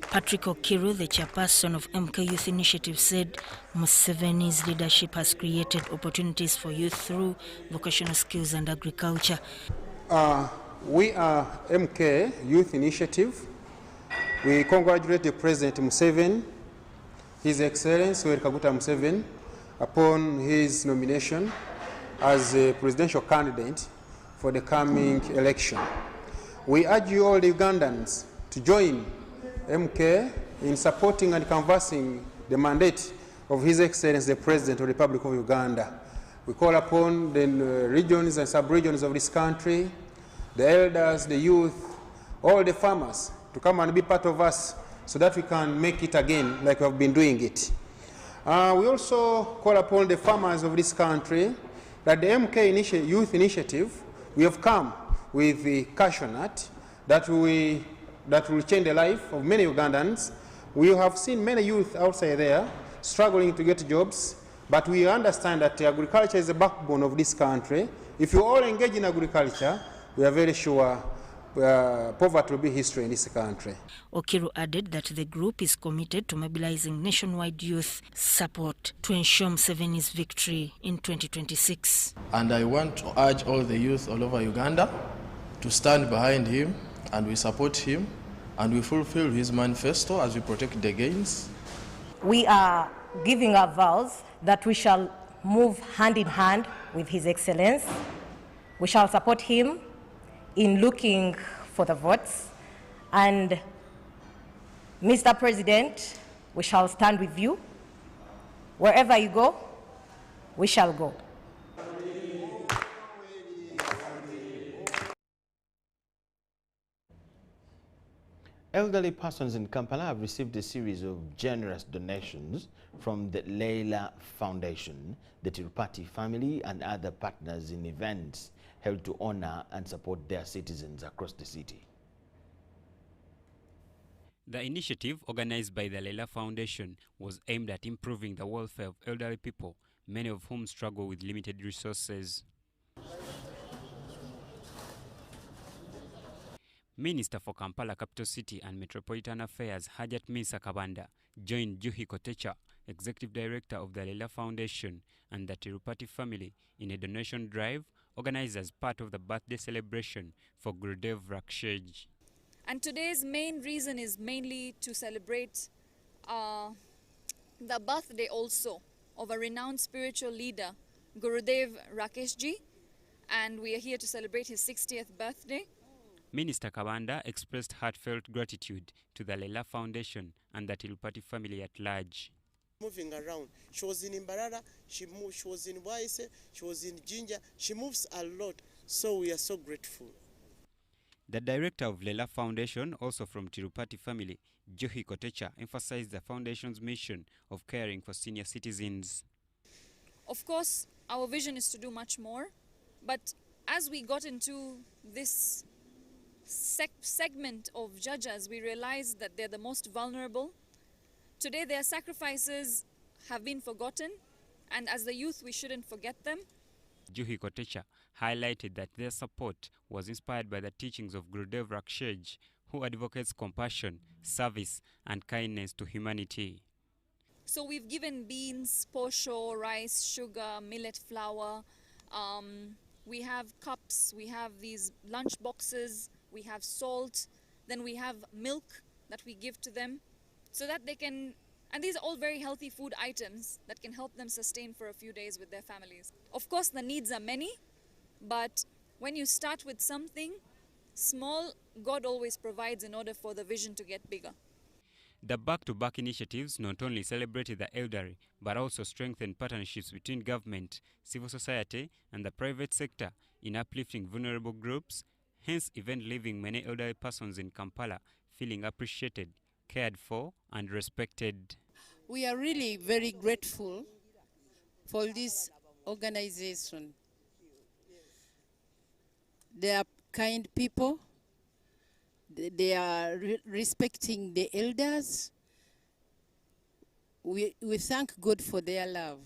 Patrick Okiru, the chairperson of MK Youth Initiative, said Museveni's leadership has created opportunities for youth through vocational skills and agriculture. We are MK Youth Initiative. We congratulate the President Museveni, His Excellency Yoweri Kaguta Museveni, upon his nomination as a presidential candidate for the coming election. We urge you all Ugandans to join MK in supporting and canvassing the mandate of His Excellency the President of the Republic of Uganda. We call upon the regions and sub-regions of this country, the elders, the youth, all the farmers to come and be part of us so that we can make it again like we have been doing it. We also call upon the farmers of this country that the MK Youth Initiative, we have come with the cashew nut that will change the life of many Ugandans. We have seen many youth outside there struggling to get jobs, but we understand that agriculture is the backbone of this country. If you all engage in agriculture, we are very sure poverty will be history in this country. Okiru added that the group is committed to mobilizing nationwide youth support to ensure Museveni's victory in 2026. And I want to urge all the youth all over Uganda to stand behind him, and we support him, and we fulfill his manifesto as we protect the gains. We are giving our vows that we shall move hand in hand with His Excellency. We shall support him in looking for the votes. And Mr. President, we shall stand with you. Wherever you go, we shall go. Elderly persons in Kampala have received a series of generous donations from the Leila Foundation, the Tirupati family and other partners in events held to honor and support their citizens across the city. The initiative, organized by the Leila Foundation, was aimed at improving the welfare of elderly people, many of whom struggle with limited resources. Minister for Kampala Capital City and Metropolitan Affairs Hajat Misa Kabanda joined Juhi Kotecha, Executive Director of the Leila Foundation and the Tirupati family, in a donation drive organized as part of the birthday celebration for Gurudev Rakshej. And today's main reason is mainly to celebrate the birthday also of a renowned spiritual leader, Gurudev Rakeshji, and we are here to celebrate his 60th birthday. Minister Kabanda expressed heartfelt gratitude to the Leila Foundation and the Tirupati family at large. Moving around, she was in Imbarara, she was in Waise, she was in Jinja, she moves a lot, so we are so grateful. The director of Leila Foundation, also from Tirupati family, Juhi Kotecha, emphasized the foundation's mission of caring for senior citizens. Of course, our vision is to do much more, but as we got into this segment of judges, we realized that they're the most vulnerable. Today, their sacrifices have been forgotten, and as the youth, we shouldn't forget them. Juhi Kotecha highlighted that their support was inspired by the teachings of Gurudev Rakshej, who advocates compassion, service, and kindness to humanity. So we've given beans, posho, rice, sugar, millet flour. We have cups, we have these lunch boxes, we have salt, then we have milk that we give to them so that they can, and these are all very healthy food items that can help them sustain for a few days with their families. Of course, the needs are many, but When you start with something small, God always provides in order for the vision to get bigger. The back-to-back initiatives not only celebrated the elderly, but also strengthened partnerships between government, civil society, and the private sector in uplifting vulnerable groups, hence event leaving many elderly persons in Kampala feeling appreciated, cared for, and respected. We are really very grateful for this organization. They are kind people. They are respecting the elders. We thank God for their love.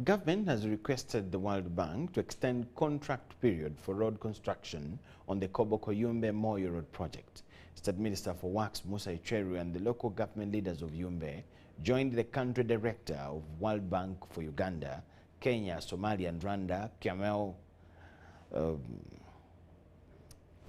Government has requested the World Bank to extend contract period for road construction on the Koboko-Yumbe Moyo Road project. State Minister for Works Musa Icheru and the local government leaders of Yumbe joined the country director of World Bank for Uganda, Kenya, Somalia and Rwanda,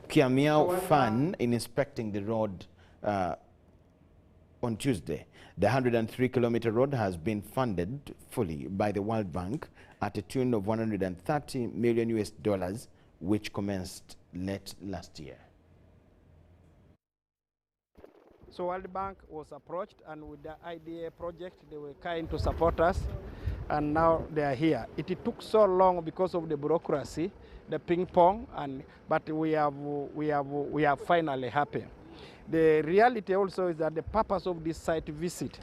Kyamiao Fan, in inspecting the road on Tuesday. The 103-kilometer road has been funded fully by the World Bank at a tune of $130 million, which commenced late last year. So World Bank was approached, and with the IDA project, they were kind to support us, and now they are here. It took so long because of the bureaucracy, the ping pong, but we are finally happy. The reality also is that the purpose of this site visit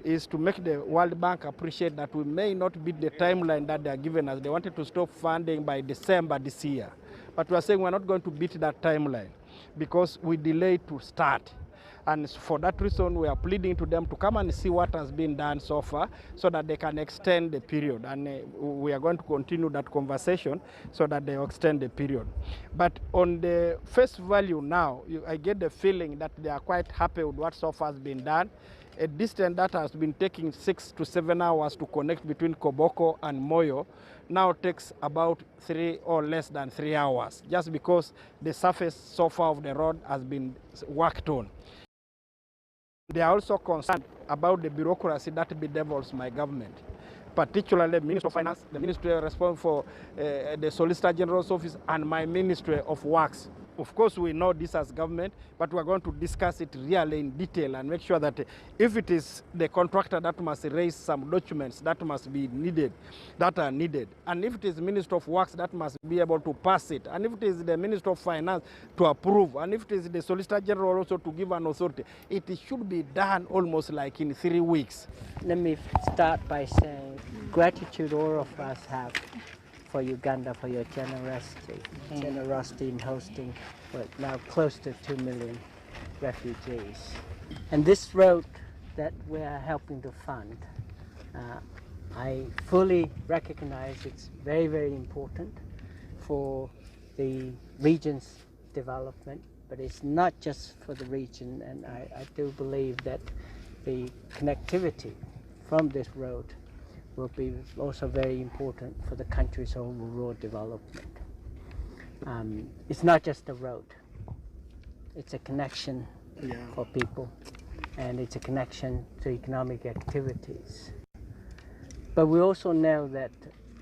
is to make the World Bank appreciate that we may not beat the timeline that they are giving us. They wanted to stop funding by December this year, but we are saying we're not going to beat that timeline because we delayed to start. And for that reason, we are pleading to them to come and see what has been done so far so that they can extend the period. And we are going to continue that conversation so that they extend the period. But on the face value now, I get the feeling that they are quite happy with what so far has been done. A distance that has been taking 6 to 7 hours to connect between Koboko and Moyo now takes about 3 or less than 3 hours, just because the surface so far of the road has been worked on. They are also concerned about the bureaucracy that bedevils my government, particularly the Ministry of Finance, the Ministry responsible for the Solicitor General's office, and my Ministry of Works. Of course, we know this as government, but we are going to discuss it really in detail and make sure that if it is the contractor that must raise some documents that must be needed, that are needed, and if it is the Minister of Works that must be able to pass it, and if it is the Minister of Finance to approve, and if it is the Solicitor General also to give an authority, it should be done almost like in 3 weeks. Let me start by saying gratitude all of us have for Uganda for your generosity in hosting now close to 2 million refugees. And this road that we are helping to fund, I fully recognize it's very, very important for the region's development, but it's not just for the region, and I do believe that the connectivity from this road will be also very important for the country's overall development. It's not just a road, it's a connection for people, and it's a connection to economic activities. But we also know that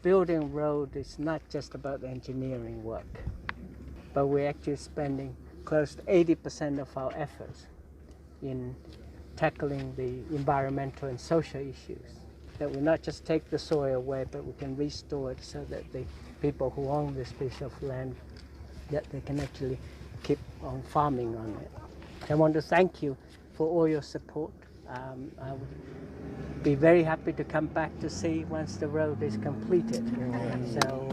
building a road is not just about engineering work, but we're actually spending close to 80% of our efforts in tackling the environmental and social issues. That we not just take the soil away, but we can restore it so that the people who own this piece of land, that they can actually keep on farming on it. I want to thank you for all your support. I would be very happy to come back to see once the road is completed. So.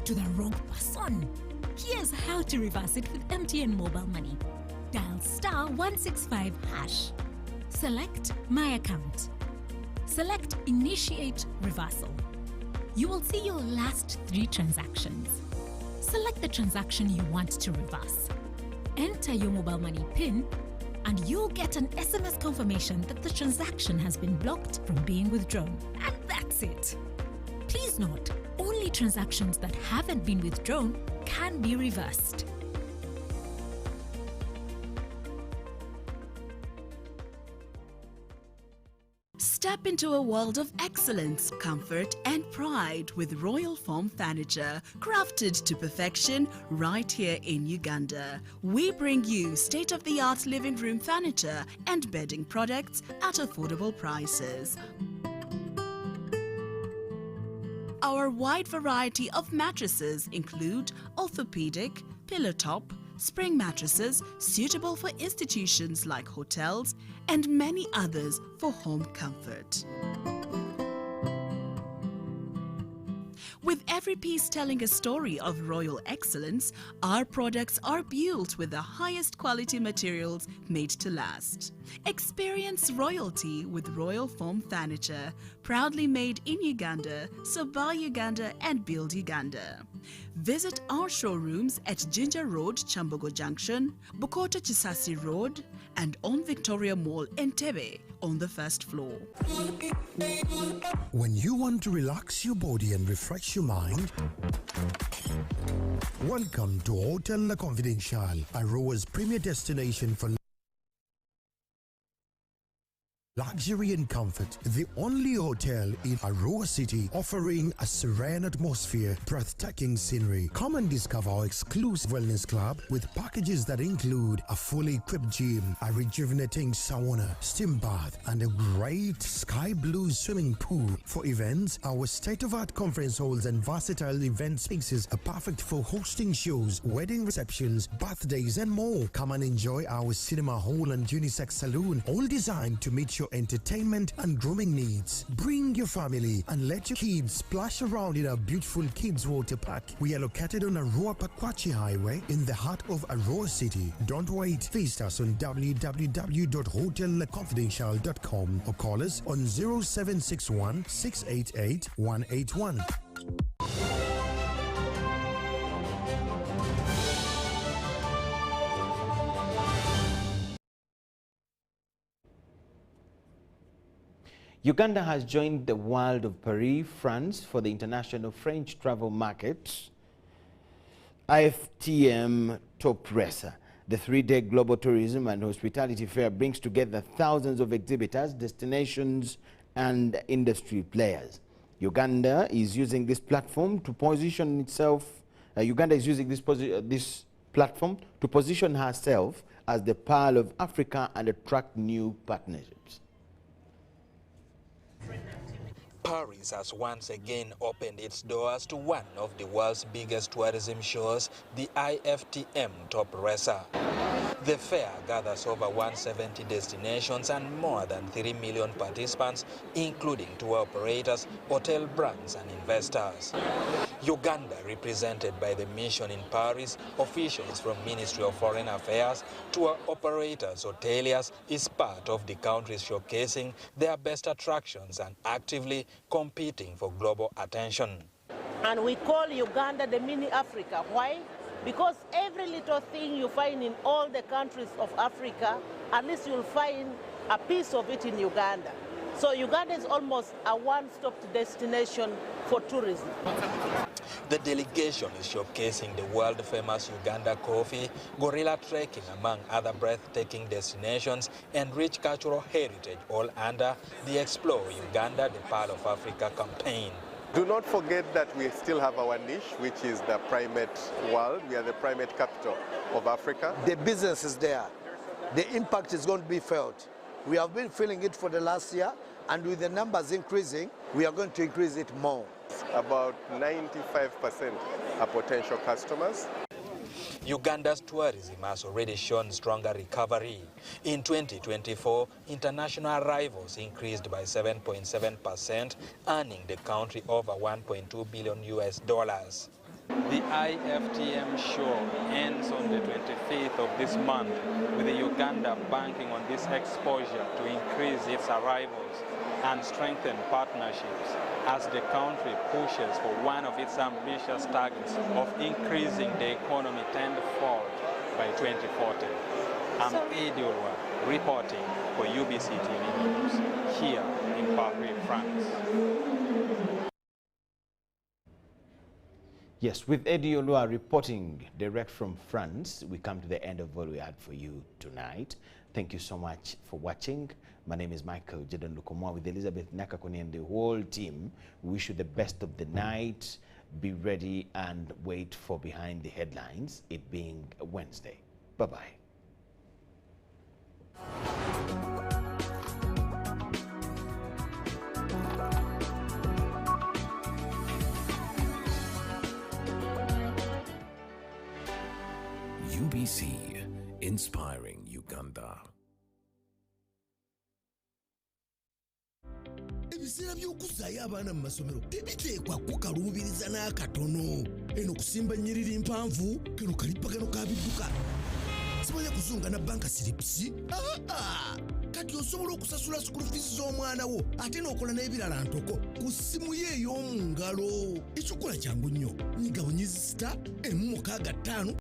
To the wrong person. Here's how to reverse it with MTN mobile money. Dial *165#. Select My Account. Select Initiate Reversal. You will see your last 3 transactions. Select the transaction you want to reverse. Enter your mobile money PIN and you'll get an SMS confirmation that the transaction has been blocked from being withdrawn. And that's it. Please note, only transactions that haven't been withdrawn can be reversed. Step into a world of excellence, comfort and pride with Royal Foam Furniture, crafted to perfection right here in Uganda. We bring you state-of-the-art living room furniture and bedding products at affordable prices. Our wide variety of mattresses include orthopedic, pillow top, spring mattresses suitable for institutions like hotels, and many others for home comfort. With every piece telling a story of royal excellence, our products are built with the highest quality materials made to last. Experience royalty with Royal Foam Furniture, proudly made in Uganda, so buy Uganda and build Uganda. Visit our showrooms at Ginger Road, Chambogo Junction, Bukoto Chisasi Road, and on Victoria Mall, Entebbe, on the first floor. When you want to relax your body and refresh your mind, welcome to Hotel La Confidential, Aroa's premier destination for luxury and comfort. The only hotel in Aroa City offering a serene atmosphere, breathtaking scenery. Come and discover our exclusive wellness club with packages that include a fully equipped gym, a rejuvenating sauna, steam bath, and a great sky blue swimming pool. For events, our state-of-art conference halls and versatile event spaces are perfect for hosting shows, wedding receptions, birthdays, and more. Come and enjoy our cinema hall and unisex saloon, all designed to meet your entertainment and grooming needs. Bring your family and let your kids splash around in our beautiful kids water park. We are located on Aroa Pakwachi Highway in the heart of Aroa City. Don't wait. Visit us on www.hotelconfidential.com or call us on 0761 688 181. Uganda has joined the World of Paris, France for the International French Travel Market, IFTM Top Racer. The three-day global tourism and hospitality fair brings together thousands of exhibitors, destinations, and industry players. Uganda is using this platform to position itself. Uganda is using this platform to position herself as the Pearl of Africa and attract new partnerships. Paris has once again opened its doors to one of the world's biggest tourism shows, the IFTM Top Racer. The fair gathers over 170 destinations and more than 3 million participants, including tour operators, hotel brands, and investors. Uganda, represented by the mission in Paris, officials from Ministry of Foreign Affairs, tour operators, hoteliers, is part of the countries showcasing their best attractions and actively competing for global attention. And we call Uganda the mini Africa. Why? Because every little thing you find in all the countries of Africa, at least you'll find a piece of it in Uganda. So Uganda is almost a one-stop destination for tourism. The delegation is showcasing the world-famous Uganda coffee, gorilla trekking, among other breathtaking destinations, and rich cultural heritage, all under the Explore Uganda, the Pearl of Africa campaign. Do not forget that we still have our niche, which is the primate world. We are the primate capital of Africa. The business is there. The impact is going to be felt. We have been feeling it for the last year, and with the numbers increasing, we are going to increase it more. About 95% are potential customers. Uganda's tourism has already shown stronger recovery. In 2024, international arrivals increased by 7.7%, earning the country over $1.2 billion. The IFTM show ends on the 25th of this month, with Uganda banking on this exposure to increase its arrivals and strengthen partnerships as the country pushes for one of its ambitious targets of increasing the economy tenfold by 2040. I'm Edulwa, reporting for UBC TV News here in Paris, France. Yes, with Eddie Olua reporting direct from France, we come to the end of what we had for you tonight. Thank you so much for watching. My name is Micheal Lukomwa with Elizabeth Nakakoni and the whole team. We wish you the best of the night. Be ready and wait for Behind the Headlines, it being Wednesday. Bye-bye. UBC, inspiring Uganda. Ebiseera by'okuzaayo abaana mu masomero tebiteekwa kukaluubiriza n'akatono. Eno kusimba nnyiriri mpanvu, kano kalippagano ka bidduka. Simanyi kuzunga na banka siripsi? Kati osobola okusasula school fees z'omwana wo ate n'okola n'ebirala ntoko ku ssimu ye ey'omu ngalo. Ekikola kyangu nnyo. Nyiga bunyizi *165